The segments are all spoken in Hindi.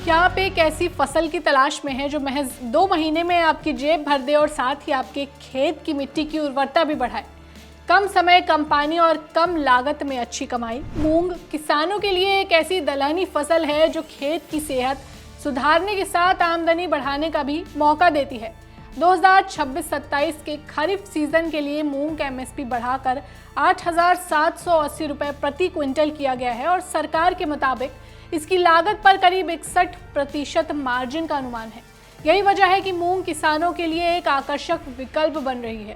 क्या आप एक ऐसी फसल की तलाश में हैं जो महज 2 महीने में आपकी जेब भर दे और साथ ही आपके खेत की मिट्टी की उर्वरता भी बढ़ाए? कम समय, कम पानी और कम लागत में अच्छी कमाई। मूंग किसानों के लिए एक ऐसी दलहनी फसल है जो खेत की सेहत सुधारने के साथ आमदनी बढ़ाने का भी मौका देती है। 2026-27 के खरीफ सीजन के लिए मूंग का एमएसपी बढ़ाकर 8,780 रुपये प्रति क्विंटल किया गया है और सरकार के मुताबिक इसकी लागत पर करीब 61% मार्जिन का अनुमान है। यही वजह है कि मूंग किसानों के लिए एक आकर्षक विकल्प बन रही है।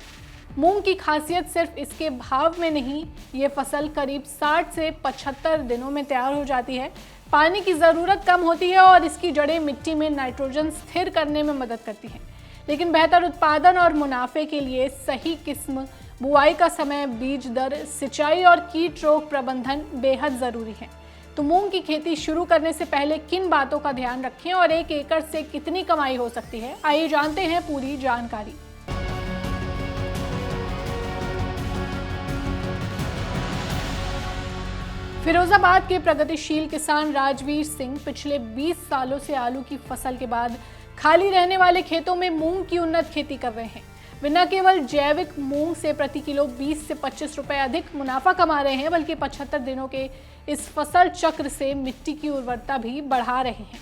मूंग की खासियत सिर्फ इसके भाव में नहीं, ये फसल करीब 60 से 75 दिनों में तैयार हो जाती है। पानी की ज़रूरत कम होती है और इसकी जड़ें मिट्टी में नाइट्रोजन स्थिर करने में मदद करती हैं। लेकिन बेहतर उत्पादन और मुनाफे के लिए सही किस्म, बुआई का समय, बीज दर, सिंचाई और कीट रोग प्रबंधन बेहद ज़रूरी है। तो मूंग की खेती शुरू करने से पहले किन बातों का ध्यान रखें और 1 एकड़ से कितनी कमाई हो सकती है, आइए जानते हैं पूरी जानकारी। फिरोजाबाद के प्रगतिशील किसान राजवीर सिंह पिछले 20 सालों से आलू की फसल के बाद खाली रहने वाले खेतों में मूंग की उन्नत खेती कर रहे हैं। वे न केवल जैविक मूंग से प्रति किलो 20 से 25 रुपए अधिक मुनाफा कमा रहे हैं, बल्कि 75 दिनों के इस फसल चक्र से मिट्टी की उर्वरता भी बढ़ा रहे हैं।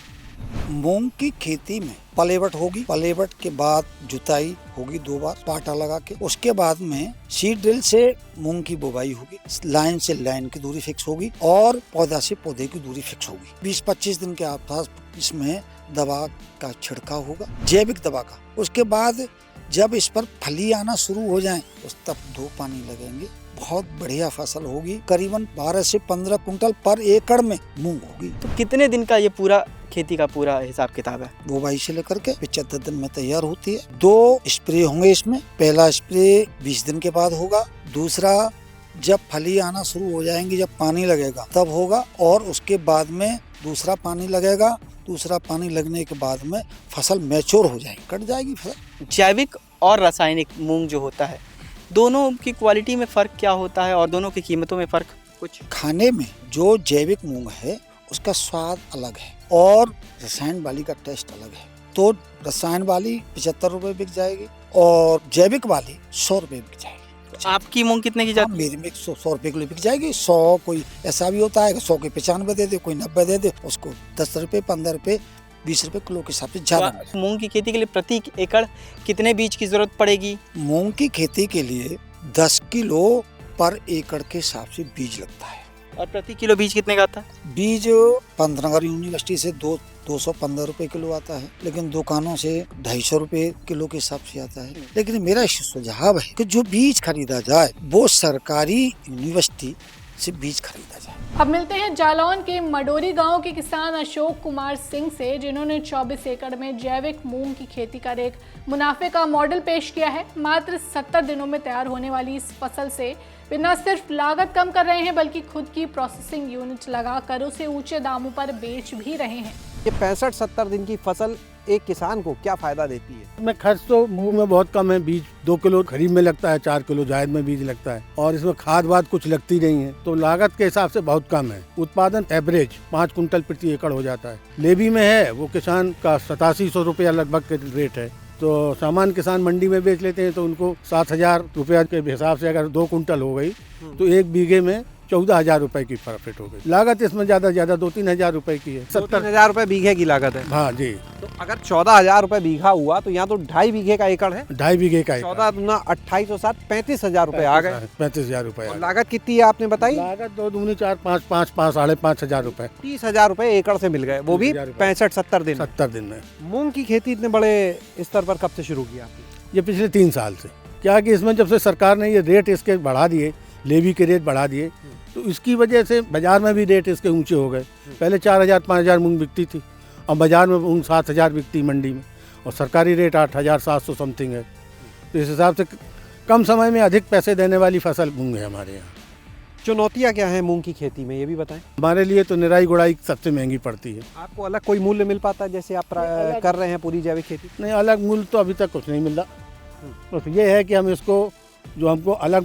मूंग की खेती में पलेवट होगी, पलेवट के बाद जुताई होगी 2 बार पाटा लगा के, उसके बाद में सीड ड्रिल से मूंग की बुवाई होगी, लाइन से लाइन की दूरी फिक्स होगी और पौधा से पौधे की दूरी फिक्स होगी। 20-25 दिन के आसपास इसमें दवा का छिड़काव होगा, जैविक दवा का। उसके बाद जब इस पर फली आना शुरू हो जाए उस तब 2 पानी लगेंगे। बहुत बढ़िया फसल होगी, करीबन 12 से 15 कुंटल पर एकड़ में मूंग होगी। तो कितने दिन का ये पूरा खेती का पूरा हिसाब किताब है? बुवाई से लेकर के 75 दिन में तैयार होती है। 2 स्प्रे होंगे इसमें। पहला स्प्रे 20 दिन के बाद होगा, दूसरा जब फली आना शुरू हो जाएंगी, जब पानी लगेगा तब होगा, और उसके बाद में दूसरा पानी लगेगा। दूसरा पानी लगने के बाद में फसल मैच्योर हो जाएगी, कट जाएगी फसल। जैविक और रासायनिक मूंग जो होता है, दोनों की क्वालिटी में फ़र्क क्या होता है और दोनों की कीमतों में फ़र्क कुछ? खाने में जो जैविक मूंग है उसका स्वाद अलग है और रसायन वाली का टेस्ट अलग है। तो रसायन वाली 75 रुपए बिक जाएगी और जैविक वाली 100 रुपए बिक जाएगी। तो आपकी मूंग कितने की जाती है? मेरी में 100 रुपए किलो बिक जाएगी। 100 कोई ऐसा भी होता है 100 के 95 दे दे, कोई 90 दे दे, उसको 10 रुपए, 15 रुपए, 20 रुपए किलो के हिसाब से ज्यादा। तो मूंग की खेती के लिए प्रति एकड़ कितने बीज की जरूरत पड़ेगी? मूंग की खेती के लिए 10 किलो पर एकड़ के हिसाब से बीज लगता है। और प्रति किलो बीज कितने का आता है? बीज पंतनगर यूनिवर्सिटी से 215 रुपए किलो आता है, लेकिन दुकानों से 250 रुपए किलो के हिसाब से आता है। लेकिन मेरा सुझाव है कि जो बीज खरीदा जाए वो सरकारी यूनिवर्सिटी से बीज खरीदा जाए। अब मिलते हैं जालौन के मडोरी गांव के किसान अशोक कुमार सिंह से, जिन्होंने 24 एकड़ में जैविक मूंग की खेती कर एक मुनाफे का मॉडल पेश किया है। मात्र 70 दिनों में तैयार होने वाली इस फसल से वे न सिर्फ लागत कम कर रहे हैं, बल्कि खुद की प्रोसेसिंग यूनिट लगाकर उसे ऊंचे दामों पर बेच भी रहे हैं। ये 65-70 दिन की फसल एक किसान को क्या फायदा देती है? में खर्च तो मूंग में बहुत कम है। बीज 2 किलो खरीद में लगता है, 4 किलो जायद में बीज लगता है और इसमें खाद वाद कुछ लगती नहीं है, तो लागत के हिसाब से बहुत कम है। उत्पादन एवरेज 5 कुंटल प्रति एकड़ हो जाता है। लेवी में है वो किसान का 8700 रुपया लगभग के रेट है। तो सामान्य किसान मंडी में बेच लेते हैं तो उनको 7000 रुपया के हिसाब से अगर 2 कुंटल हो गई तो 1 बीघे में 14,000 रुपए की प्रॉफिट हो गई। लागत इसमें ज्यादा 2-3 हजार रुपए की है। 70,000 रुपए बीघे की लागत है। हाँ जी। तो अगर 14,000 रुपए बीघा हुआ तो यहाँ तो 2.5 बीघे का एकड़ है। 2.5 बीघे का 14 दूना 28 और 7 35,000 रुपए आ गए। 35,000 रुपए। लागत कितनी है आपने बताई? लागत 2 दूनी 4 5 5 5 साढ़े 5,000 रुपए। 30,000 रुपए एकड़ से मिल गए, वो भी 65-70 दिन। 70 दिन में। मूंग की खेती इतने बड़े स्तर पर कब से शुरू किया आपने? ये पिछले 3 साल से। क्या कि इसमें जब से सरकार ने ये रेट इसके बढ़ा दिए, लेवी के रेट बढ़ा दिए, तो इसकी वजह से बाजार में भी रेट इसके ऊंचे हो गए। पहले 4,000-5,000 मूंग बिकती थी, अब बाजार में मूंग 7,000 बिकती मंडी में, और सरकारी रेट 8,700 समथिंग है। तो इस हिसाब से कम समय में अधिक पैसे देने वाली फसल मूंग है हमारे यहाँ। चुनौतियाँ क्या हैं मूंग की खेती में, ये भी बताएं। हमारे लिए तो निराई गुड़ाई सबसे महंगी पड़ती है। आपको अलग कोई मूल्य मिल पाता है जैसे आप कर रहे हैं पूरी जैविक खेती? नहीं, अलग मूल्य तो अभी तक कुछ नहीं मिल रहा। बस ये है कि हम इसको जो हमको अलग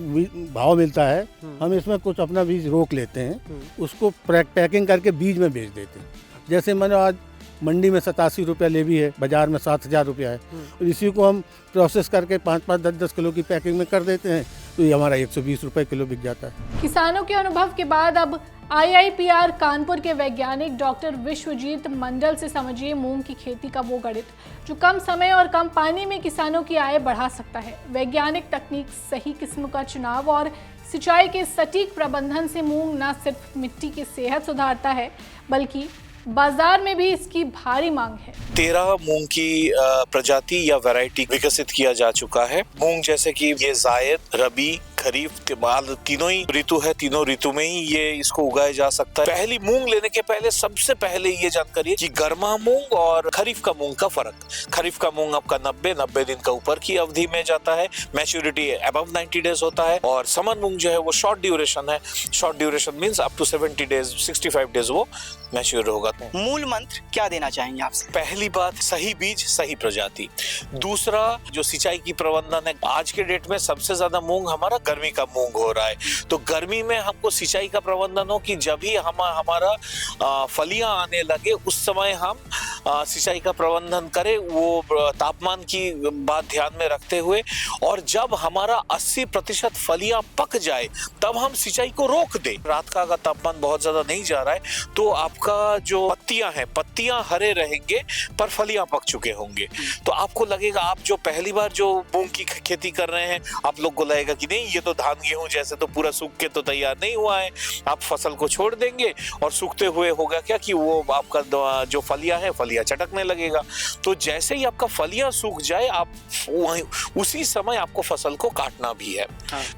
भाव मिलता है, हम इसमें कुछ अपना बीज रोक लेते हैं, उसको पैकिंग करके बीज में बेच देते हैं। जैसे मैंने आज मंडी में 87 रुपया लेवी है, बाजार में 7,000 रुपया है। और इसी को हम प्रोसेस करके 5-5, 10-10 किलो की पैकिंग में कर देते हैं तो ये हमारा 120 रुपये किलो बिक जाता है। किसानों के अनुभव के बाद अब IIPR कानपुर के वैज्ञानिक डॉक्टर विश्वजीत मंडल से समझिए मूंग की खेती का वो गणित जो कम समय और कम पानी में किसानों की आय बढ़ा सकता है। वैज्ञानिक तकनीक, सही किस्म का चुनाव और सिंचाई के सटीक प्रबंधन से मूंग न सिर्फ मिट्टी की सेहत सुधारता है बल्कि बाजार में भी इसकी भारी मांग है। 13 मूंग की प्रजाति या वैरायटी विकसित किया जा चुका है। मूंग जैसे कि ये जायद, रबी, खरीफ के बाद तीनों ही ऋतु है, तीनों ऋतु में ही ये इसको उगाया जा सकता है। पहली मूंग लेने के पहले सबसे पहले ये जानकारी है कि गर्मा मूंग और खरीफ का मूंग का फर्क। खरीफ का मूंग आपका 90 दिन का ऊपर की अवधि में जाता है, मैच्योरिटी अबव 90 डेज होता है, और समर मूंग जो है वो शॉर्ट ड्यूरेशन है। Short duration means up to 70 days, 65 days वो मैच्योर होगा। मूल मंत्र क्या देना चाहेंगे आपसे? पहली बात, सही बीज, सही प्रजाति। दूसरा, जो सिंचाई की प्रबंधन है, आज के डेट में सबसे ज्यादा मूंग हमारा गर्मी का मूंग हो रहा है, तो गर्मी में हमको सिंचाई का प्रबंधन हो कि जब ही हमारा फलियां आने लगे उस समय हम सिंचाई का प्रबंधन करें, वो तापमान की बात ध्यान में रखते हुए, और जब हमारा 80% फलियां पक जाए तब हम सिंचाई को रोक दें। रात का अगर तापमान बहुत ज्यादा नहीं जा रहा है तो आपका जो पत्तियां हैं, पत्तियां हरे रहेंगे पर फलियां पक चुके होंगे, तो आपको लगेगा, आप जो पहली बार जो मूंग की खेती कर रहे हैं, आप लोग को लगेगा कि नहीं ये तो धान गेहूं जैसे तो पूरा सूख के तो तैयार नहीं हुआ है। आप फसल को छोड़ देंगे और सूखते हुए होगा क्या कि वो आपका जो फलियां है, फलियां चटकने लगेगा। तो जैसे ही आपका फलियां सूख जाए, आप उसी समय आपको फसल को काटना भी है।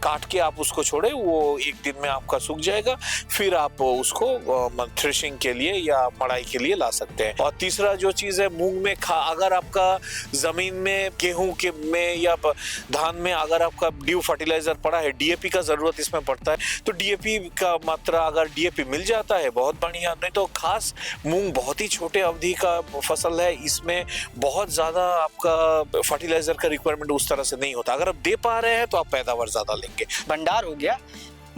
काट के आप उसको छोड़े, वो एक दिन में आपका सूख जाएगा, फिर आप उसको थ्रेशिंग के लिए या मड़ाई के लिए ला सकते हैं। और तीसरा जो चीज है, मूंग में अगर आपका जमीन में गेहूं के में या धान में अगर आपका ड्यू फर्टिलाइजर पड़ा है, DAP का जरूरत इसमें पड़ता है, तो DAP का मात्रा अगर DAP मिल जाता है बहुत बढ़िया। नहीं तो खास मूंग बहुत ही छोटे अवधि का फसल है, इसमें बहुत ज्यादा आपका फर्टिलाइजर का रिक्वायरमेंट उस तरह से नहीं होता। अगर आप दे पा रहे हैं तो आप पैदावार ज्यादा लेंगे। भंडार हो गया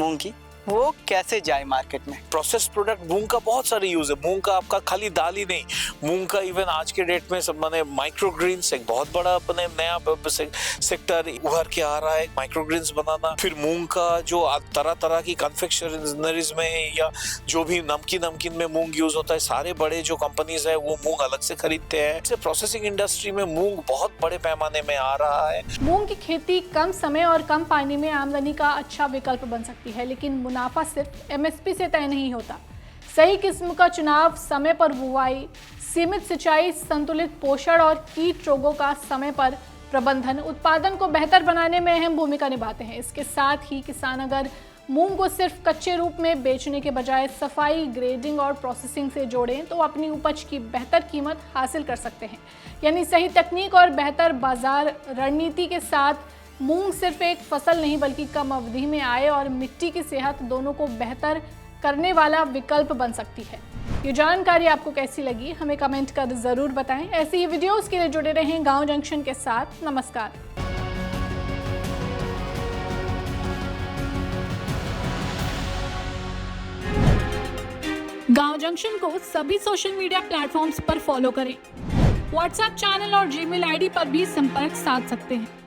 मूंग की, वो कैसे जाए मार्केट में? प्रोसेस प्रोडक्ट मूंग का बहुत सारे यूज है। मूंग का आपका खाली दाल ही नहीं, मूंग का इवन आज के डेट में सब माने माइक्रोग्रीन्स एक बहुत बड़ा अपने नया सेक्टर उभर के आ रहा है, माइक्रोग्रीन्स बनाना। फिर मूंग का जो तरह तरह की कन्फेक्शनरीज में या जो भी नमकीन में मूंग यूज होता है, सारे बड़े जो कंपनीज है वो मूंग अलग से खरीदते हैं। इससे प्रोसेसिंग इंडस्ट्री में मूंग बहुत बड़े पैमाने में आ रहा है। मूंग की खेती कम समय और कम पानी में आमदनी का अच्छा विकल्प बन सकती है, लेकिन मुनाफा सिर्फ MSP से तय नहीं होता। सही किस्म का चुनाव, समय पर बुवाई, सीमित सिंचाई, संतुलित पोषण और कीट रोगों का समय पर प्रबंधन उत्पादन को बेहतर बनाने में अहम भूमिका निभाते हैं। इसके साथ ही किसान अगर मूंग को सिर्फ कच्चे रूप में बेचने के बजाय सफाई, ग्रेडिंग और प्रोसेसिंग से जोड़ें तो अपनी उपज की बेहतर कीमत हासिल कर सकते हैं। यानी सही तकनीक और बेहतर बाजार रणनीति के साथ मूंग सिर्फ एक फसल नहीं बल्कि कम अवधि में आय और मिट्टी की सेहत दोनों को बेहतर करने वाला विकल्प बन सकती है। ये जानकारी आपको कैसी लगी हमें कमेंट कर जरूर बताएं। ऐसी ही वीडियोस के लिए जुड़े रहें गांव जंक्शन के साथ। नमस्कार। गांव जंक्शन को सभी सोशल मीडिया प्लेटफॉर्म्स पर फॉलो करें। व्हाट्सएप चैनल और जीमेल आईडी पर भी संपर्क साध सकते हैं।